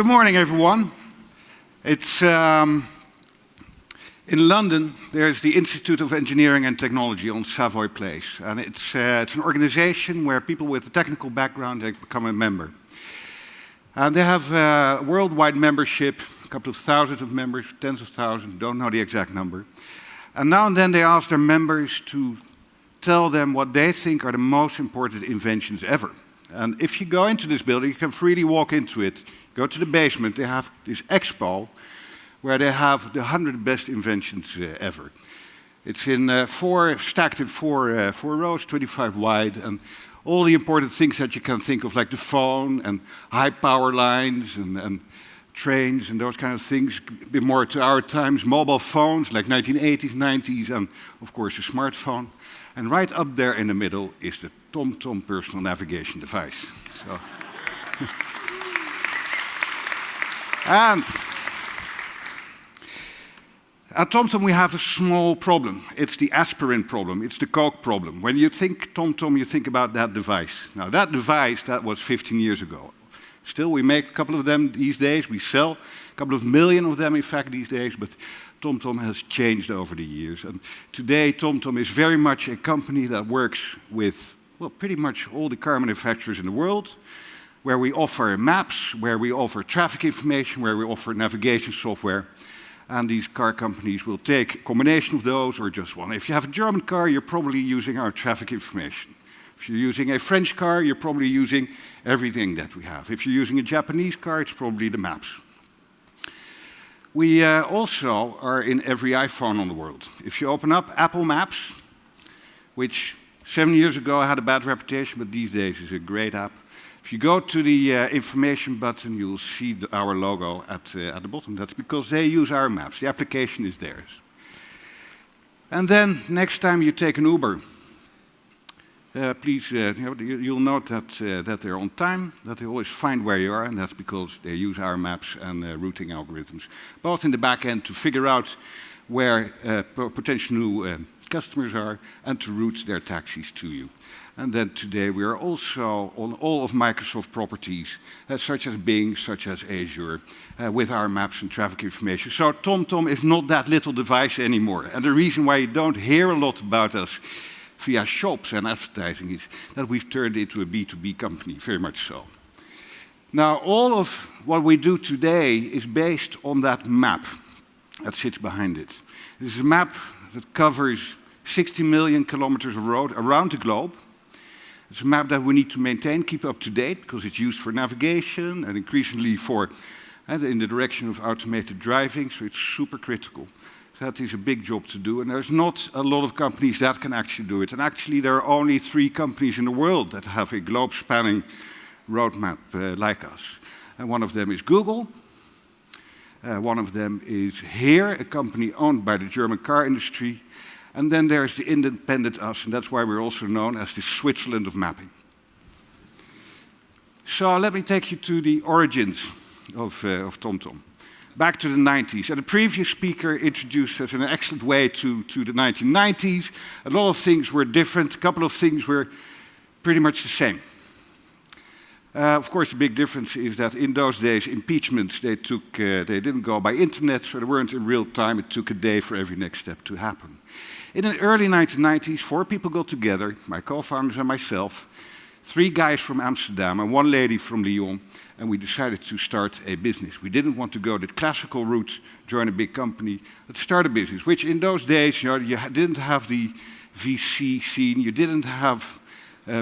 Good morning, everyone. It's in London. There's the Institute of Engineering and Technology on Savoy Place, and it's an organization where people with a technical background they become a member. And they have a worldwide membership, a couple of thousands of members, tens of thousands, don't know the exact number. And now and then they ask their members to tell them what they think are the most important inventions ever. And if you go into this building, you can freely walk into it. Go to the basement, they have this expo where they have the 100 best inventions ever. It's in stacked in four rows, 25 wide, and all the important things that you can think of, like the phone and high power lines and trains and those kind of things. A bit more to our times, mobile phones like 1980s, 90s, and of course the smartphone. And right up there in the middle is the TomTom personal navigation device. So. And at TomTom we have a small problem. It's the aspirin problem. It's the Coke problem. When you think TomTom, you think about that device. Now that device, that was 15 years ago. Still, we make a couple of them these days. We sell a couple of million of them, in fact, these days. But TomTom has changed over the years. And today, TomTom is very much a company that works with, well, pretty much all the car manufacturers in the world, where we offer maps, where we offer traffic information, where we offer navigation software. And these car companies will take a combination of those or just one. If you have a German car, you're probably using our traffic information. If you're using a French car, you're probably using everything that we have. If you're using a Japanese car, it's probably the maps. We also are in every iPhone on the world. If you open up Apple Maps, which 7 years ago had a bad reputation, but these days is a great app. If you go to the information button, you'll see our logo at the bottom. That's because they use our maps. The application is theirs. And then next time you take an Uber, please, you'll note that they're on time, that they always find where you are, and that's because they use our maps and routing algorithms, both in the back end to figure out where potential new customers are and to route their taxis to you. And then today we are also on all of Microsoft properties, such as Bing, such as Azure, with our maps and traffic information. So TomTom is not that little device anymore. And the reason why you don't hear a lot about us via shops and advertising is that we've turned into a B2B company, very much so. Now, all of what we do today is based on that map that sits behind it. This is a map that covers 60 million kilometers of road around the globe. It's a map that we need to maintain, keep up to date, because it's used for navigation and increasingly for in the direction of automated driving, so it's super critical. That is a big job to do, and there's not a lot of companies that can actually do it. And actually, there are only 3 companies in the world that have a globe-spanning roadmap like us. And one of them is Google. One of them is HERE, a company owned by the German car industry. And then there's the independent us, and that's why we're also known as the Switzerland of mapping. So let me take you to the origins of TomTom. Back to the 90s. And the previous speaker introduced us in an excellent way to the 1990s. A lot of things were different. A couple of things were pretty much the same. Of course, the big difference is that in those days, impeachments, they didn't go by internet, so they weren't in real time. It took a day for every next step to happen. In the early 1990s, 4 people got together, my co-founders and myself, 3 guys from Amsterdam and 1 lady from Lyon, and we decided to start a business. We didn't want to go the classical route, join a big company, but start a business, which in those days, you didn't have the VC scene, you didn't have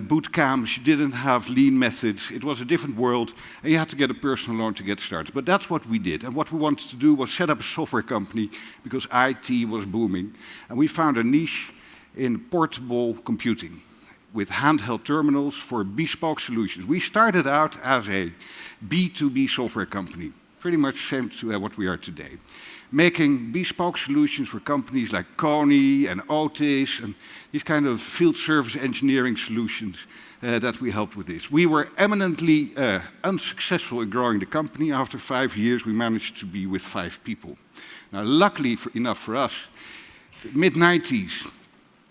boot camps, you didn't have lean methods. It was a different world, and you had to get a personal loan to get started. But that's what we did, and what we wanted to do was set up a software company because IT was booming, and we found a niche in portable computing with handheld terminals for bespoke solutions. We started out as a B2B software company, pretty much the same to what we are today, making bespoke solutions for companies like Kony and Otis and these kind of field service engineering solutions that we helped with this. We were eminently unsuccessful in growing the company. After 5 years, we managed to be with 5 people. Now, luckily enough for us, mid-90s,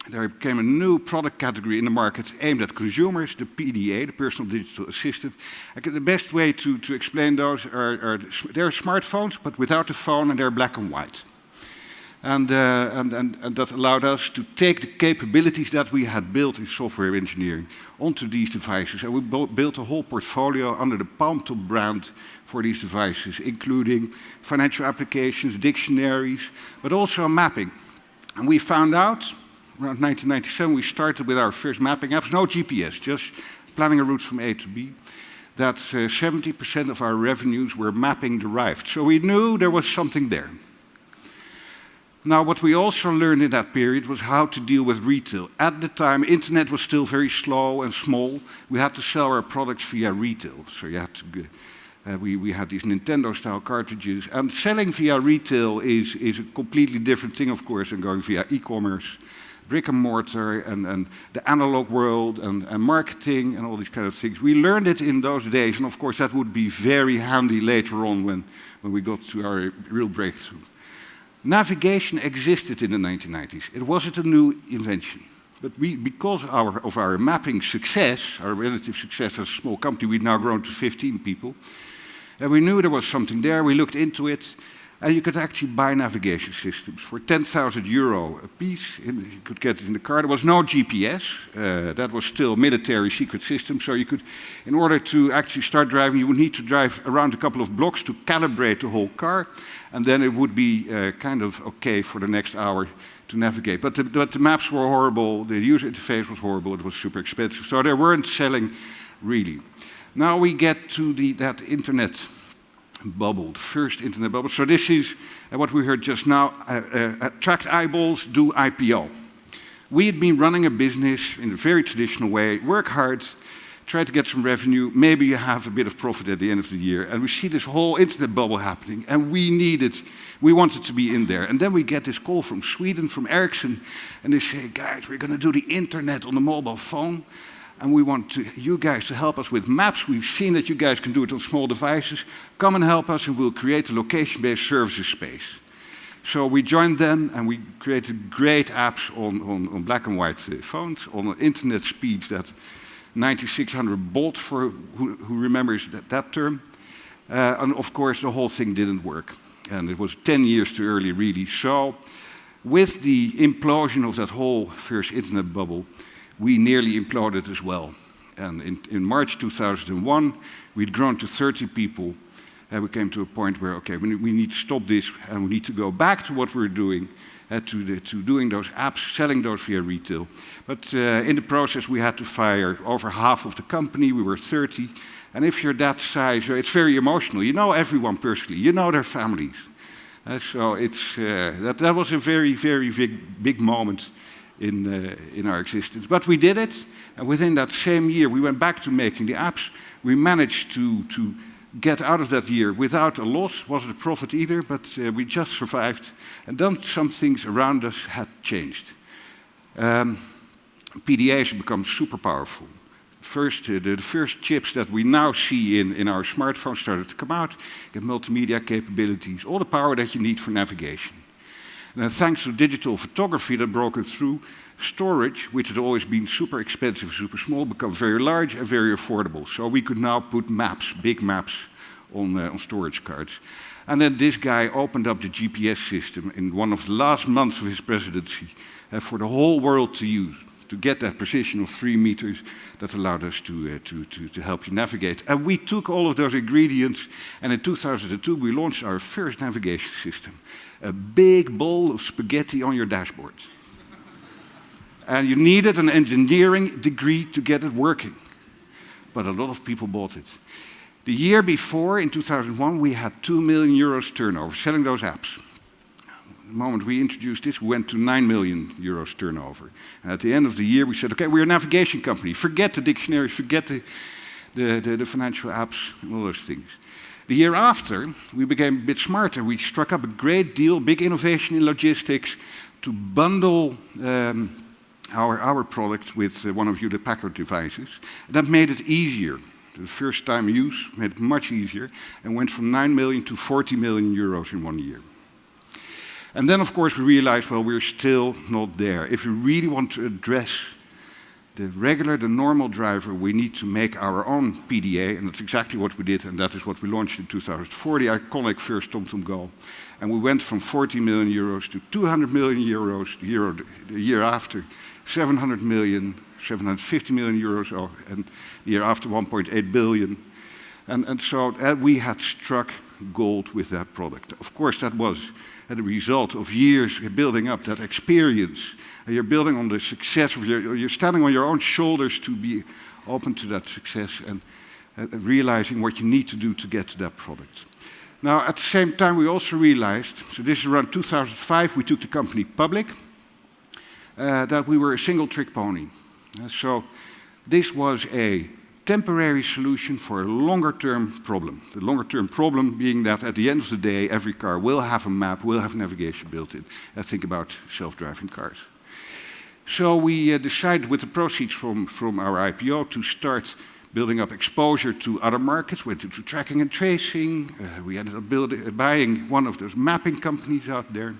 there became a new product category in the market aimed at consumers, the PDA, the personal digital assistant. The best way to explain those they're smartphones, but without the phone, and they're black and white. And that allowed us to take the capabilities that we had built in software engineering onto these devices. And we built a whole portfolio under the TomTom brand for these devices, including financial applications, dictionaries, but also mapping. And we found out, around 1997, we started with our first mapping apps, no GPS, just planning a route from A to B, that 70% of our revenues were mapping derived. So we knew there was something there. Now, what we also learned in that period was how to deal with retail. At the time, internet was still very slow and small. We had to sell our products via retail. So you had to, we had these Nintendo-style cartridges. And selling via retail is a completely different thing, of course, than going via e-commerce, brick and mortar, and the analog world, and marketing, and all these kind of things. We learned it in those days, and of course that would be very handy later on when we got to our real breakthrough. Navigation existed in the 1990s. It wasn't a new invention. But because of our mapping success, our relative success as a small company, we've now grown to 15 people, and we knew there was something there. We looked into it, and you could actually buy navigation systems for 10,000 euro a piece. You could get it in the car. There was no GPS. That was still military secret system. So you could, in order to actually start driving, you would need to drive around a couple of blocks to calibrate the whole car, and then it would be kind of okay for the next hour to navigate. But the maps were horrible. The user interface was horrible. It was super expensive. So they weren't selling really. Now we get to that internet bubble, the first internet bubble. So this is what we heard just now, attract eyeballs, do IPO. We had been running a business in a very traditional way, work hard, try to get some revenue, maybe you have a bit of profit at the end of the year, and we see this whole internet bubble happening, and we wanted to be in there. And then we get this call from Sweden, from Ericsson, and they say, guys, we're going to do the internet on the mobile phone, and we want you guys to help us with maps. We've seen that you guys can do it on small devices. Come and help us, and we'll create a location-based services space. So we joined them, and we created great apps on black and white phones, on internet speeds that 9600 baud, for who remembers that term. And of course, the whole thing didn't work. And it was 10 years too early, really. So with the implosion of that whole first internet bubble, we nearly imploded as well. And in March 2001, we'd grown to 30 people, and we came to a point where, okay, we need to stop this, and we need to go back to what we were doing, to doing those apps, selling those via retail. But in the process, we had to fire over half of the company. We were 30. And if you're that size, it's very emotional. You know everyone personally. You know their families. So that was a very, very big moment in our existence. But we did it, and within that same year, we went back to making the apps. We managed to get out of that year without a loss. Wasn't a profit either, but we just survived. And then some things around us had changed. PDAs have become super powerful. The first chips that we now see in our smartphones started to come out, get multimedia capabilities, all the power that you need for navigation. And then thanks to digital photography that broke it through, storage, which had always been super expensive, super small, became very large and very affordable. So we could now put maps, big maps, on storage cards. And then this guy opened up the GPS system in one of the last months of his presidency for the whole world to use, to get that precision of 3 meters that allowed us to help you navigate. And we took all of those ingredients, and in 2002 we launched our first navigation system, a big bowl of spaghetti on your dashboard. And you needed an engineering degree to get it working. But a lot of people bought it. The year before, in 2001, we had 2 million euros turnover selling those apps. The moment we introduced this, we went to 9 million euros turnover. And at the end of the year, we said, okay, we're a navigation company. Forget the dictionaries, forget the financial apps, and all those things. The year after, we became a bit smarter. We struck up a great deal, big innovation in logistics, to bundle our product with one of Hewlett-Packard devices. That made it easier. The first time use made it much easier, and went from 9 million to 40 million euros in 1 year. And then, of course, we realized, well, we're still not there. If we really want to address the normal driver, we need to make our own PDA, and that's exactly what we did, and that is what we launched in 2004, the iconic first TomTom Go. And we went from 40 million euros to 200 million euros the year after, 700 million, 750 million euros, and the year after 1.8 billion. And so we had struck gold with that product. Of course, that was the result of years building up that experience. And you're building on the success of you're standing on your own shoulders to be open to that success and realizing what you need to do to get to that product. Now, at the same time, we also realized, so this is around 2005, we took the company public, that we were a single-trick pony. So this was a temporary solution for a longer-term problem. The longer-term problem being that at the end of the day, every car will have a map, will have navigation built in. Think about self-driving cars. So we decided with the proceeds from our IPO to start building up exposure to other markets, went into tracking and tracing. We ended up buying one of those mapping companies out there.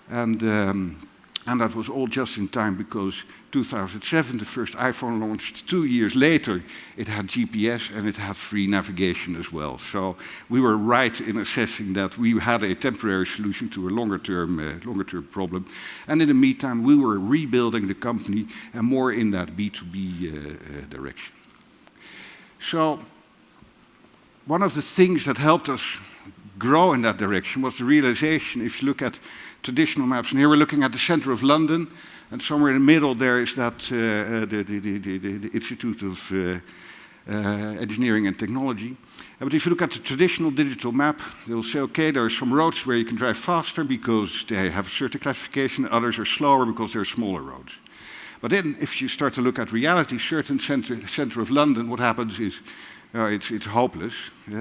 And that was all just in time because 2007, the first iPhone launched. 2 years later, it had GPS and it had free navigation as well. So we were right in assessing that we had a temporary solution to a longer-term problem. And in the meantime, we were rebuilding the company and more in that B2B direction. So one of the things that helped us grow in that direction was the realization, if you look at traditional maps, and here we're looking at the center of London, and somewhere in the middle there is that the Institute of Engineering and Technology. But if you look at the traditional digital map, they'll say, okay, there are some roads where you can drive faster because they have a certain classification, others are slower because they're smaller roads. But then if you start to look at reality, certain center of London, what happens is it's hopeless.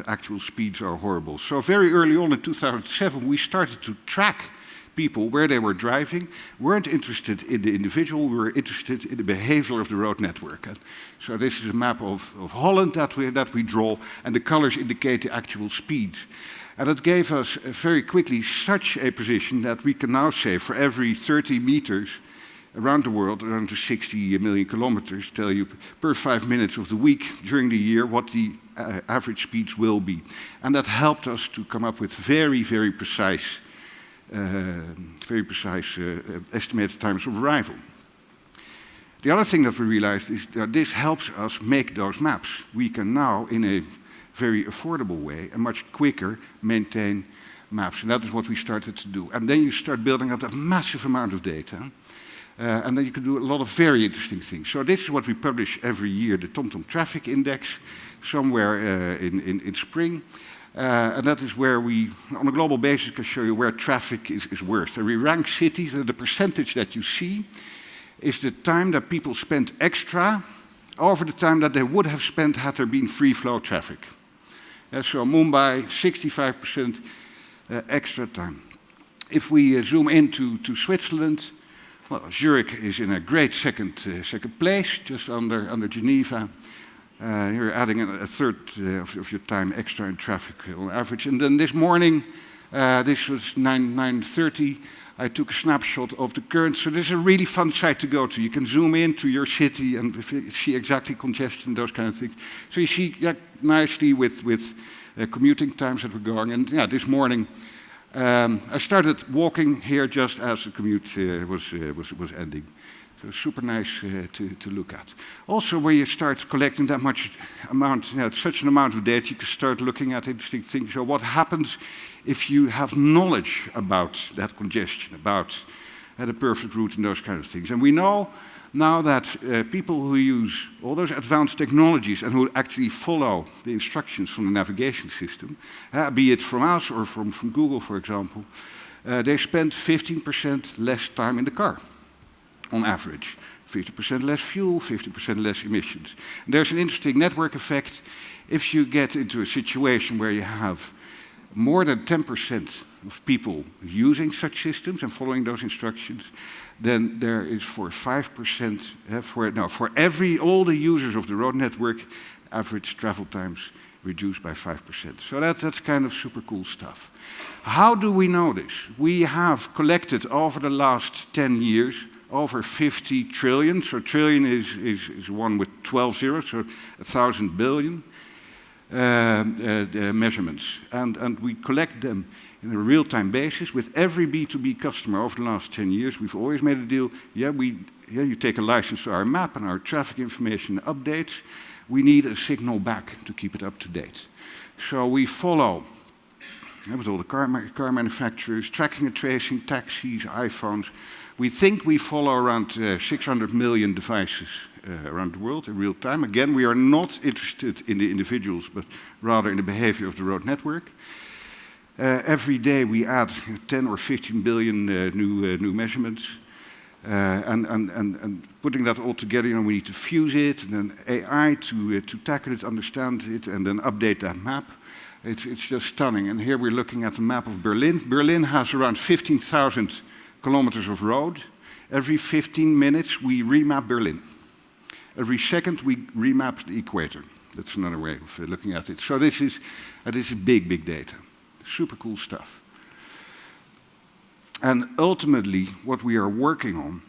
Actual speeds are horrible. So very early on in 2007, we started to track people where they were driving. We weren't interested in the individual, we were interested in the behavior of the road network. And so this is a map of Holland that we draw, and the colors indicate the actual speeds. And it gave us very quickly such a position that we can now say for every 30 meters around the world, around the 60 million kilometers, tell you per 5 minutes of the week during the year what the average speeds will be. And that helped us to come up with very, very precise estimated times of arrival. The other thing that we realized is that this helps us make those maps. We can now, in a very affordable way, and much quicker, maintain maps. And that is what we started to do. And then you start building up a massive amount of data. And then you can do a lot of very interesting things. So this is what we publish every year, the TomTom Traffic Index, somewhere in spring. And that is where we, on a global basis, can show you where traffic is worse. And we rank cities, and the percentage that you see is the time that people spend extra over the time that they would have spent had there been free flow traffic. So Mumbai, 65% extra time. If we zoom into Switzerland, well, Zurich is in a great second place, just under Geneva. You're adding a third of your time extra in traffic on average. And then this morning, this was 9:30, I took a snapshot of the current. So this is a really fun site to go to. You can zoom into your city and see exactly congestion, those kind of things. So you see nicely with commuting times that we're going. And yeah, this morning, I started walking here just as the commute was ending. So super nice to look at. Also, when you start collecting that much amount, such an amount of data, you can start looking at interesting things. So what happens if you have knowledge about that congestion, about the perfect route and those kind of things? And we know now that people who use all those advanced technologies and who actually follow the instructions from the navigation system, be it from us or from Google, for example, they spend 15% less time in the car, on average. 50% less fuel, 50% less emissions. And there's an interesting network effect. If you get into a situation where you have more than 10% of people using such systems and following those instructions, then there is for 5%, for all the users of the road network, average travel times reduced by 5%. So that's kind of super cool stuff. How do we know this? We have collected over the last 10 years over 50 trillion. So trillion is one with 12 zeros, so 1,000 billion measurements. And we collect them in a real-time basis with every B2B customer over the last 10 years. We've always made a deal. You take a license to our map and our traffic information updates. We need a signal back to keep it up to date. So we follow with all the car manufacturers, tracking and tracing, taxis, iPhones. We think we follow around 600 million devices around the world in real time. Again, we are not interested in the individuals, but rather in the behavior of the road network. Every day we add 10 or 15 billion new measurements. And putting that all together, we need to fuse it, and then AI to tackle it, understand it, and then update that map. It's just stunning. And here we're looking at the map of Berlin. Berlin has around 15,000 kilometers of road. Every 15 minutes we remap Berlin. Every second we remap the equator. That's another way of looking at it. So this is big data. Super cool stuff. And ultimately, what we are working on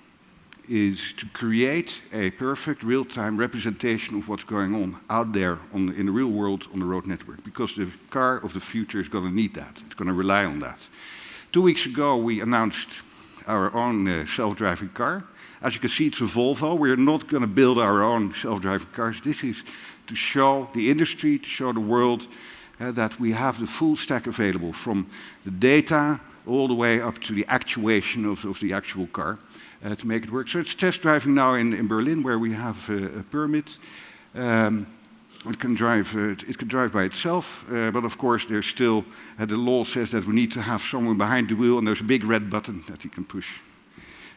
is to create a perfect real-time representation of what's going on out there in the real world on the road network, because the car of the future is going to need that. It's going to rely on that. 2 weeks ago, we announced our own self-driving car. As you can see, it's a Volvo. We're not going to build our own self-driving cars. This is to show the industry, to show the world that we have the full stack available, from the data all the way up to the actuation of the actual car to make it work. So it's test driving now in Berlin, where we have a permit. It can drive by itself, but of course there's still, the law says that we need to have someone behind the wheel, and there's a big red button that he can push.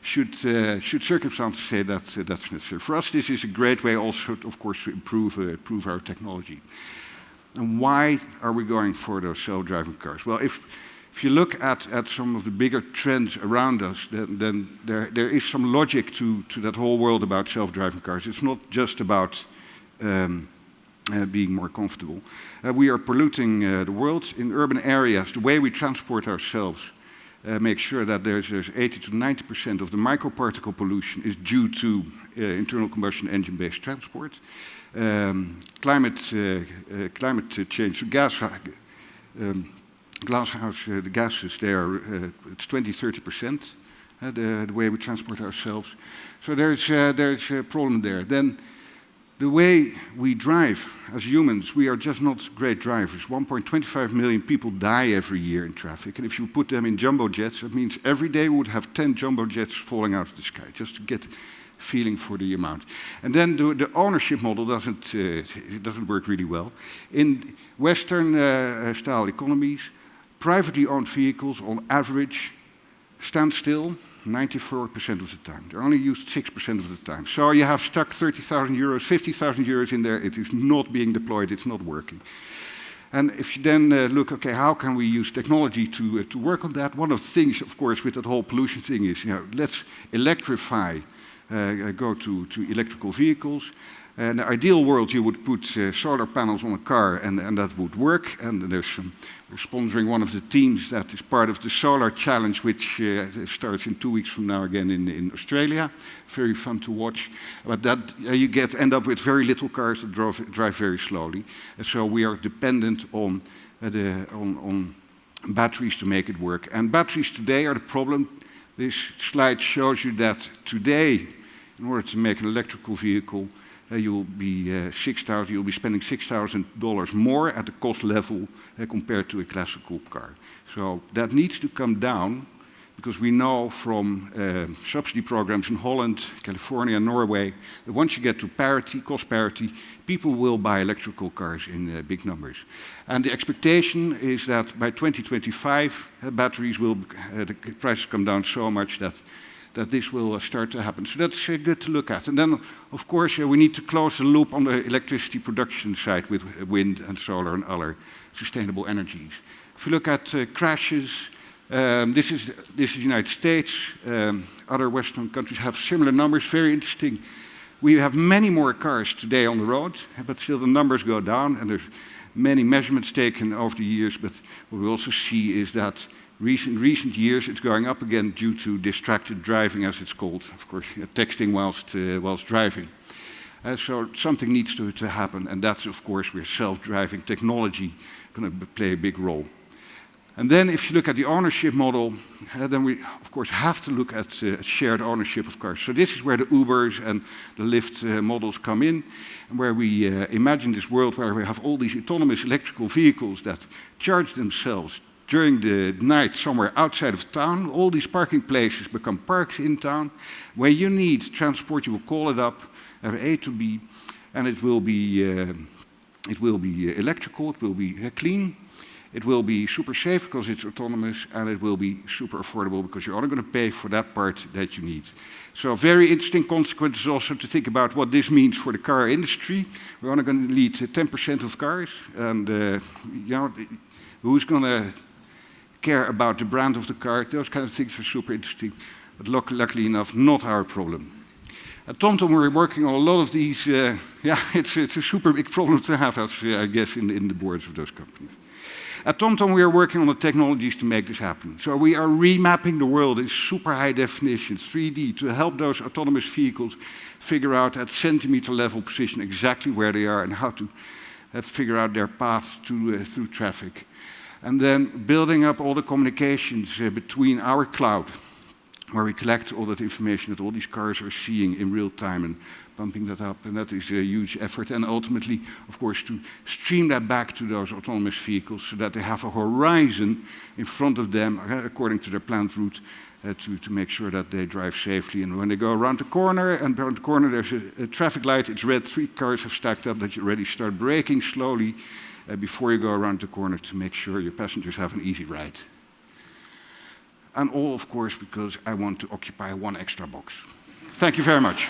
Should circumstances say that's necessary. For us, this is a great way also, of course, to improve our technology. And why are we going for those self-driving cars? Well, if you look at some of the bigger trends around us, then there is some logic to that whole world about self-driving cars. It's not just about being more comfortable. We are polluting the world in urban areas. The way we transport ourselves makes sure that there's 80 to 90% of the microparticle pollution is due to internal combustion engine-based transport. Climate change, the gases there, it's 20–30%, the way we transport ourselves. So there's a problem there. Then the way we drive as humans, we are just not great drivers. 1.25 million people die every year in traffic, and if you put them in jumbo jets, that means every day we would have 10 jumbo jets falling out of the sky, just to get feeling for the amount. And then the ownership model doesn't work really well. In Western style economies, privately owned vehicles on average stand still 94% of the time. They're only used 6% of the time. So you have stuck 30,000 euros, 50,000 euros in there. It is not being deployed. It's not working. And if you then look, okay, how can we use technology to work on that? One of the things, of course, with that whole pollution thing is, let's electrify, go to electrical vehicles. In the ideal world, you would put solar panels on a car, and that would work. And we're sponsoring one of the teams that is part of the Solar Challenge, which starts in 2 weeks from now again in Australia. Very fun to watch. But that you end up with very little cars that drive very slowly. And so we are dependent on batteries to make it work. And batteries today are the problem. This slide shows you that today, in order to make an electrical vehicle, you'll be spending $6,000 more at the cost level compared to a classical car. So that needs to come down, because we know from subsidy programs in Holland, California, Norway, that once you get to parity, cost parity, people will buy electrical cars in big numbers. And the expectation is that by 2025, batteries the prices come down so much that this will start to happen. So that's good to look at. And then, of course, we need to close the loop on the electricity production side with wind and solar and other sustainable energies. If you look at crashes, this is the United States. Other Western countries have similar numbers. Very interesting We have many more cars today on the road, but still the numbers go down, and there's many measurements taken over the years, but what we also see is that recent years it's going up again due to distracted driving, as it's called, of course, texting whilst driving. So something needs to happen, and that's, of course, where self-driving technology going to play a big role. And then if you look at the ownership model, then we, of course, have to look at shared ownership of cars. So this is where the Ubers and the Lyft models come in, and where we imagine this world where we have all these autonomous electrical vehicles that charge themselves during the night somewhere outside of town. All these parking places become parks in town. Where you need transport, you will call it up, A to B, and it will be electrical, it will be clean. It will be super safe because it's autonomous, and it will be super affordable because you're only going to pay for that part that you need. So very interesting consequences also to think about what this means for the car industry. We're only going to need 10% of cars, and who's going to care about the brand of the car? Those kind of things are super interesting, but luckily enough, not our problem. At TomTom, we're working on a lot of these. It's a super big problem to have, I guess, in the boards of those companies. At TomTom, we are working on the technologies to make this happen. So we are remapping the world in super high definition, 3D, to help those autonomous vehicles figure out at centimeter level precision exactly where they are and how to figure out their paths through traffic. And then building up all the communications between our cloud, where we collect all that information that all these cars are seeing in real time and pumping that up, and that is a huge effort. And ultimately, of course, to stream that back to those autonomous vehicles so that they have a horizon in front of them, according to their planned route, to make sure that they drive safely. And when they go around the corner, and around the corner there's a traffic light, it's red, 3 cars have stacked up, that you already start braking slowly before you go around the corner to make sure your passengers have an easy ride. And all, of course, because I want to occupy 1 extra box. Thank you very much.